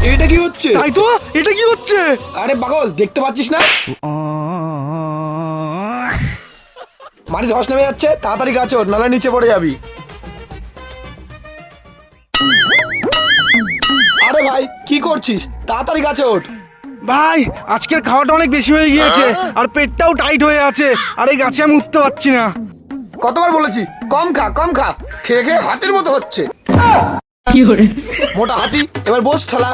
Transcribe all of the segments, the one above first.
এটা কি হচ্ছে? তাই তো, এটা কি হচ্ছে? আরে পাগল, দেখতে পাচ্ছিস না মাটি ধস নেমে যাচ্ছে? তাড়াতাড়ি গাছে ওঠ, নাহলে নিচে পড়ে যাবি। আরে ভাই কি করছিস? তাড়াতাড়ি গাছে ওঠ। ভাই আজকের খাওয়াটা অনেক বেশি হয়ে গিয়েছে, আর পেটটাও টাইট হয়ে আছে, আর এই গাছে আমি উঠতে পারছি না। কতবার বলেছি কম খা কম খা, খেয়ে খেয়ে হাতির মতো হচ্ছে। মোটা হাতি, এবার বস ঠালা।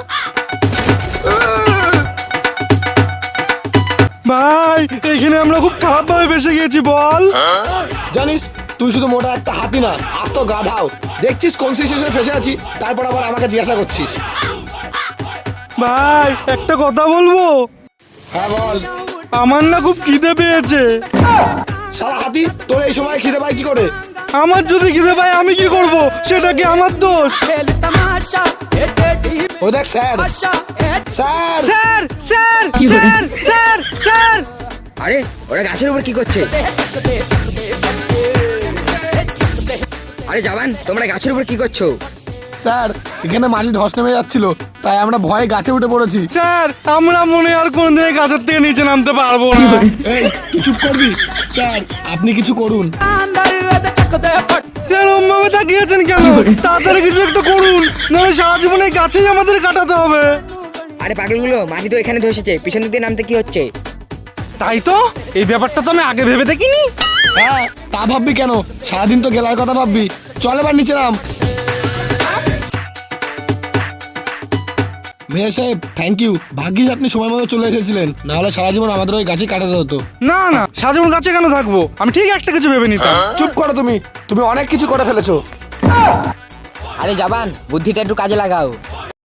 ভাই এখানে আমরা খুব খারাপ ভাবে ফেসে গেছি, বল। জানিস তুই শুধু মোটা একটা হাতি না, আজ তো গাধাও। দেখছিস কোন সিচুয়েশনে ফেসে আছি, তারপর আবার আমাকে জিজ্ঞাসা করছিস। ভাই একটা কথা বলবো? হ্যাঁ বল। আমার না খুব খিদে পেয়েছে। শালা হাতি, তোর এই সময় খিদে পায় কি করে? আমার যদি খিদে পায় আমি কি করব? সেটা কি আমার দোষ? ও দেখ sir, sir sir sir sir sir sir. আরে ওরা গাছের উপর কি করছে? আরে জওয়ান, তোমরা গাছের উপর কি করছো? স্যার, এখানে মাটি ধস নেমে যাচ্ছিল, তাই আমরা ভয়ে গাছে উঠে পড়েছি। স্যার আমরা মনে হয় আর কোনদিন গাছের থেকে নিচে নামতে পারবো না। এই তুই চুপ করবি? স্যার আপনি কিছু করুন। স্যার ওমভাবে তাকিয়েছেন কেন? তাড়াতাড়ি কিছু একটা করুন, নাহলে সারা জীবন এই গাছেই আমাদের কাটাতে হবে। আরে পাগলগুলো, মাটি তো এখানে ধসেছে, পিছন দিক দিয়ে নামতে কি হচ্ছে? তাই তো, এই ব্যাপারটা তো আমি আগে ভেবে দেখিনি। হ্যাঁ, তা ভাববি কেন? সারাদিন তো গেলার কথা ভাববি। চল এবার নিচে নাম। মেয়ে সাহেব থ্যাংক ইউ, ভাগ্যিস আপনি সময় মতো চলে এসেছিলেন, নাহলে সারা জীবন আমাদের ওই গাছে কাটাতে হতো। না না, সারা জীবন গাছে কেন থাকবো? আমি ঠিক একটা কিছু ভেবে নিতাম। চুপ করো তুমি, তুমি অনেক কিছু করে ফেলেছো। আরে জওয়ান, বুদ্ধিটা একটু কাজে লাগাও।